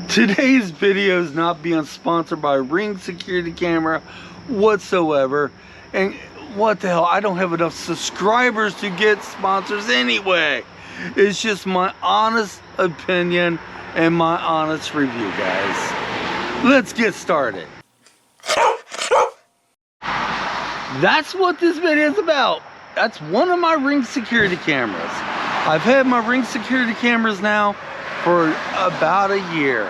Today's video is not being sponsored by Ring Security Camera whatsoever. And what the hell, I don't have enough subscribers to get sponsors anyway. It's just my honest opinion and my honest review, guys. Let's get started. That's what this video is about. That's one of my Ring Security cameras. I've had my Ring Security cameras now for about a year,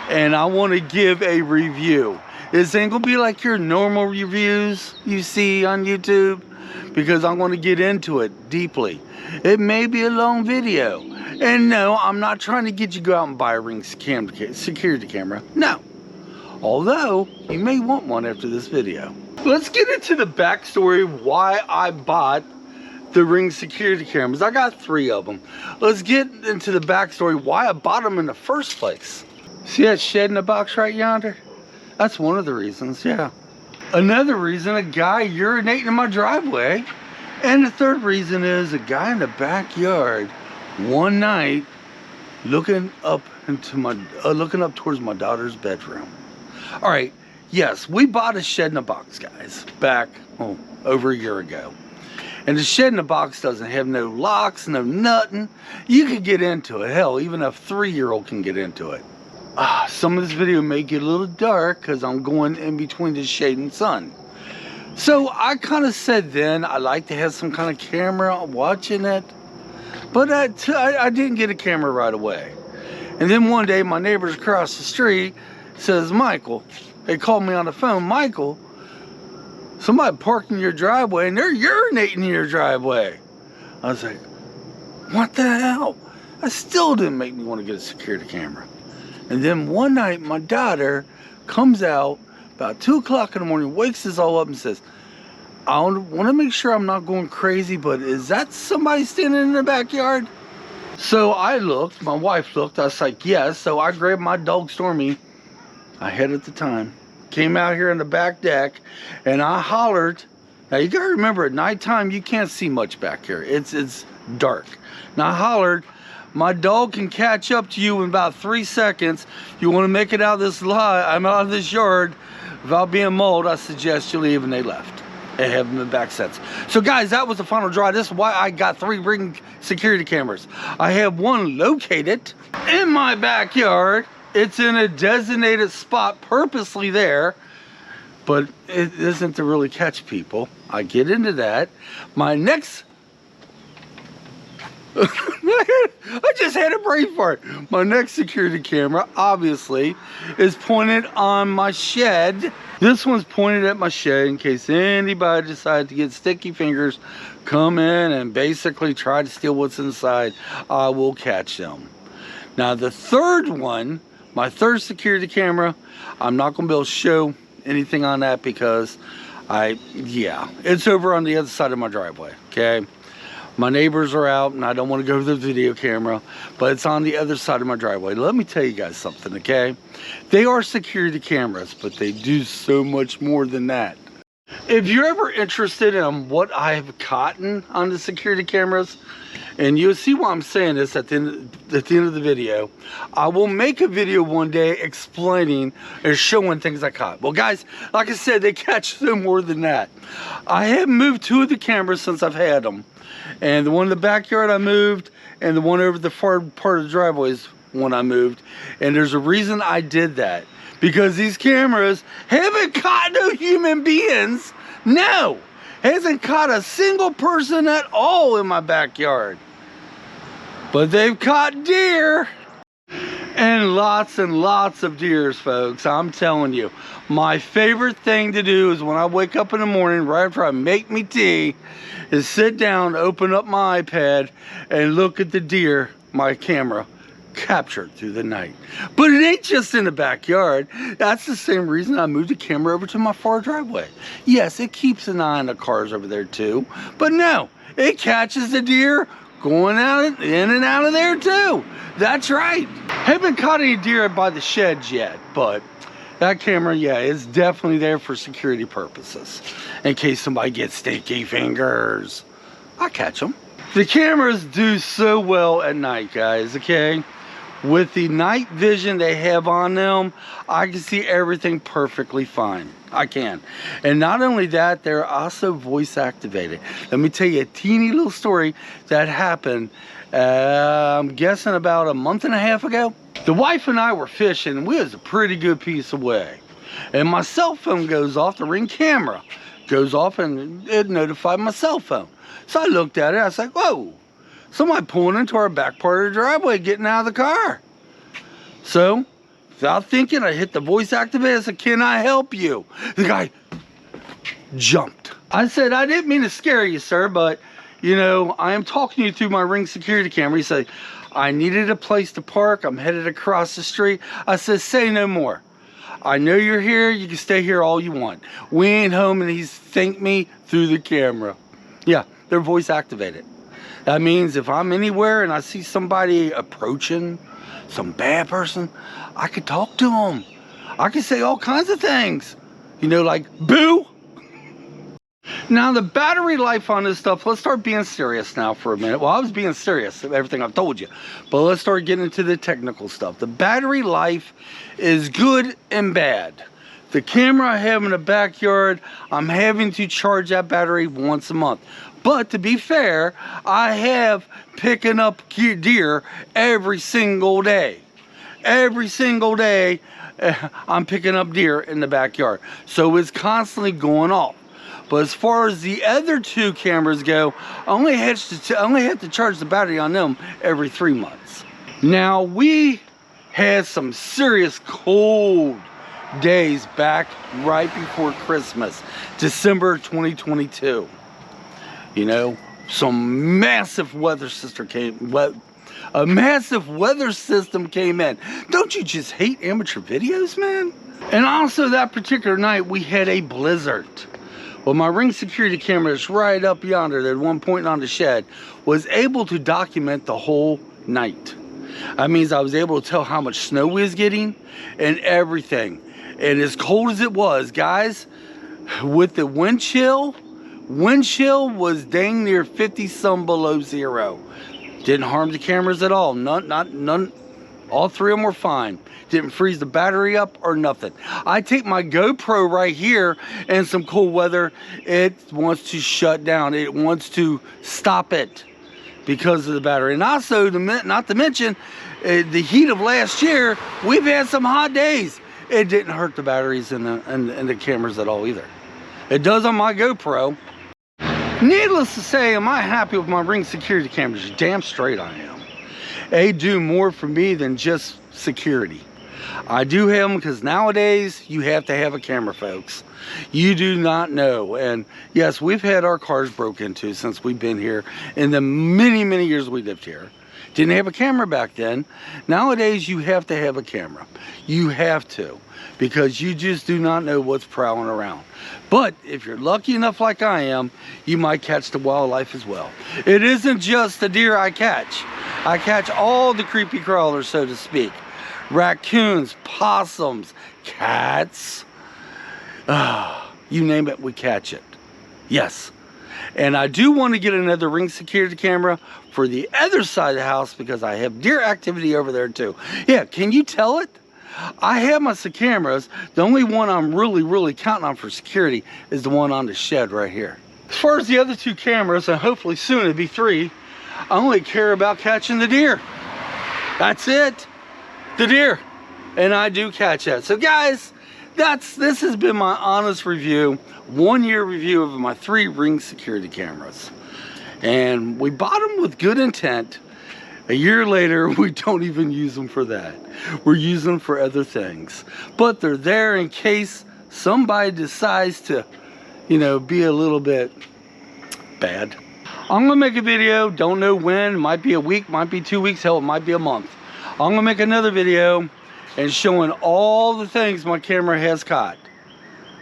and I want to give a review. This ain't gonna be like your normal reviews you see on YouTube, because I'm going to get into it deeply. It may be a long video, and no, I'm not trying to get you to go out and buy a Ring security camera. No, although you may want one after this video. Let's get into the backstory why I bought the Ring security cameras. I got 3 of them. Let's get into the backstory why I bought them in the first place. See that shed in the box right yonder? That's one of the reasons, yeah. Another reason, a guy urinating in my driveway. And the third reason is a guy in the backyard one night looking up towards my daughter's bedroom. All right, yes, we bought a shed in a box, guys, back over a year ago. And the shed in the box doesn't have no locks, no nothing. You can get into it. Hell, even a 3-year-old can get into it. Some of this video may get a little dark because I'm going in between the shade and sun. So I kind of said then I like to have some kind of camera watching it. But I didn't get a camera right away. And then one day my neighbors across the street says, Michael, they called me on the phone, Michael, somebody parked in your driveway and they're urinating in your driveway. I was like, what the hell? That still didn't make me want to get a security camera. And then one night my daughter comes out about 2 o'clock in the morning, wakes us all up and says, I want to make sure I'm not going crazy, but is that somebody standing in the backyard? So I looked, my wife looked, I was like, yes. So I grabbed my dog Stormy, I had at the time, came out here on the back deck, and I hollered. Now you gotta remember, at nighttime you can't see much back here. It's dark. Now I hollered, my dog can catch up to you in about 3 seconds. You want to make it out of this out of this yard without being mauled, I suggest you leave. And they left. They haven't been back since. So guys, that was the final draw. This is why I got 3 Ring security cameras. I have one located in my backyard. It's in a designated spot purposely there, but it isn't to really catch people. I get into that. My next I just had a brain fart. My next security camera, obviously, is pointed on my shed. This one's pointed at my shed in case anybody decides to get sticky fingers, come in and basically try to steal what's inside. I will catch them. Now the third one, my third security camera, I'm not going to be able to show anything on that because it's over on the other side of my driveway, okay? My neighbors are out and I don't want to go to the video camera, but it's on the other side of my driveway. Let me tell you guys something, okay? They are security cameras, but they do so much more than that. If you're ever interested in what I have caught on the security cameras, and you'll see why I'm saying this at the end of the video, I will make a video one day explaining and showing things I caught. Well guys, like I said, they catch so more than that. I have moved 2 of the cameras since I've had them. And the one in the backyard I moved, and the one over the far part of the driveway is one I moved. And there's a reason I did that. Because these cameras haven't caught no human beings. No! Hasn't caught a single person at all in my backyard. But they've caught deer. And lots of deers, folks. I'm telling you. My favorite thing to do is when I wake up in the morning, right after I make me tea, is sit down, open up my iPad, and look at the deer my camera captured through the night. But it ain't just in the backyard. That's the same reason I moved the camera over to my far driveway. Yes, it keeps an eye on the cars over there too. But no, it catches the deer going out in and out of there too. That's right. Haven't caught any deer by the sheds yet, but that camera, yeah, is definitely there for security purposes. In case somebody gets sticky fingers, I catch them. The cameras do so well at night, guys, okay? With the night vision they have on them, I can see everything perfectly fine. I can. And not only that, they're also voice activated. Let me tell you a teeny little story that happened, I'm guessing about a month and a half ago. The wife and I were fishing, and we was a pretty good piece away. And my cell phone goes off, the Ring camera goes off, and it notified my cell phone. So I looked at it, I was like, whoa, somebody pulling into our back part of the driveway, getting out of the car. So, without thinking, I hit the voice activator. I said, can I help you? The guy jumped. I said, I didn't mean to scare you, sir, but, you know, I am talking you through my Ring security camera. He said, I needed a place to park. I'm headed across the street. I said, say no more. I know you're here. You can stay here all you want. We ain't home, and he's thanked me through the camera. Yeah, they're voice activated. That means if I'm anywhere and I see somebody approaching, some bad person, I could talk to them. I could say all kinds of things. You know, like, boo! Now, the battery life on this stuff, let's start being serious now for a minute. Well, I was being serious, everything I've told you. But let's start getting into the technical stuff. The battery life is good and bad. The camera I have in the backyard, I'm having to charge that battery once a month. But to be fair, I have picking up deer every single day. Every single day, I'm picking up deer in the backyard. So it's constantly going off. But as far as the other two cameras go, I only have to charge the battery on them every 3 months. Now, we had some serious cold days back right before Christmas, December 2022. You know, some massive weather system came. A massive weather system came in. Don't you just hate amateur videos, man? And also that particular night we had a blizzard. Well, my Ring security camera is right up yonder, that one pointing on the shed, was able to document the whole night. That means I was able to tell how much snow we was getting and everything. And as cold as it was, guys, with the wind chill was dang near 50 some below zero. Didn't harm the cameras at all. None. All three of them were fine. Didn't freeze the battery up or nothing. I take my GoPro right here, and some cold weather, it wants to shut down. It wants to stop it because of the battery. And also, not to mention, the heat of last year, we've had some hot days. It didn't hurt the batteries and the cameras at all either. It does on my GoPro. Needless to say, am I happy with my Ring security cameras? Damn straight I am. They do more for me than just security. I do have them because nowadays you have to have a camera, folks. You do not know. And yes, we've had our cars broke into since we've been here in the many, many years we lived here. Didn't have a camera back then. Nowadays you have to have a camera. You have to, because you just do not know what's prowling around. But if you're lucky enough like I am, you might catch the wildlife as well. It isn't just the deer I catch. I catch all the creepy crawlers, so to speak. Raccoons, possums, cats, you name it, we catch it. Yes. And I do want to get another Ring security camera for the other side of the house because I have deer activity over there too. Yeah, can you tell it? I have my cameras. The only one I'm really counting on for security is the one on the shed right here. As far as the other two cameras, and hopefully soon it'll be 3, I only care about catching the deer. That's it. The deer. And I do catch that. So guys, this has been my honest review, 1-year review of my 3 Ring security cameras. And we bought them with good intent. A year later, we don't even use them for that. We're using them for other things. But they're there in case somebody decides to, you know, be a little bit bad. I'm gonna make a video, don't know when, might be a week, might be 2 weeks, hell, it might be a month. I'm gonna make another video and showing all the things my camera has caught.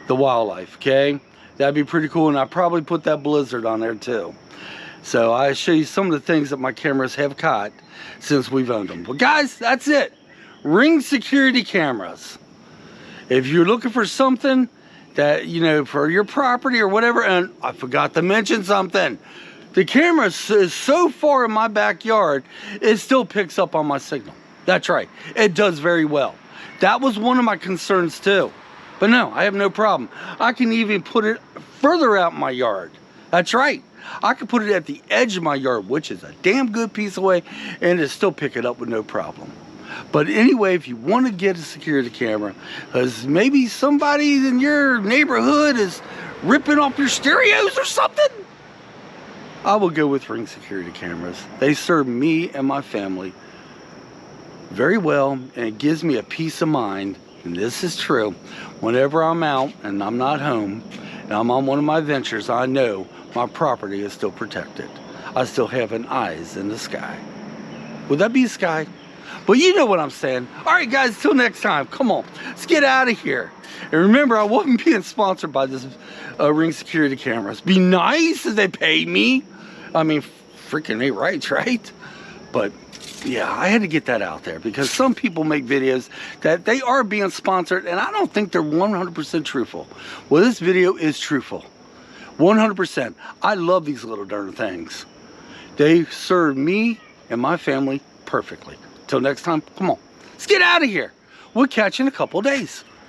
The wildlife, okay? That'd be pretty cool, and I probably put that blizzard on there too. So I show you some of the things that my cameras have caught since we've owned them. But guys, that's it. Ring security cameras. If you're looking for something that, you know, for your property or whatever, and I forgot to mention something. The camera is so far in my backyard, it still picks up on my signal. That's right. It does very well. That was one of my concerns too. But no, I have no problem. I can even put it further out in my yard. That's right. I can put it at the edge of my yard, which is a damn good piece away, and it'll still pick it up with no problem. But anyway, if you want to get a security camera, because maybe somebody in your neighborhood is ripping off your stereos or something, I will go with Ring security cameras. They serve me and my family very well, and it gives me a peace of mind, and this is true. Whenever I'm out and I'm not home, and I'm on one of my ventures, I know my property is still protected. I still have an eyes in the sky. Would that be sky? But you know what I'm saying. All right, guys, till next time. Come on, let's get out of here. And remember, I wasn't being sponsored by this Ring security cameras. Be nice if they pay me. I mean, freaking ain't right? But yeah, I had to get that out there because some people make videos that they are being sponsored, and I don't think they're 100% truthful. Well, this video is truthful. 100%. I love these little darn things. They serve me and my family perfectly. Till next time, come on, let's get out of here. We'll catch you in a couple of days.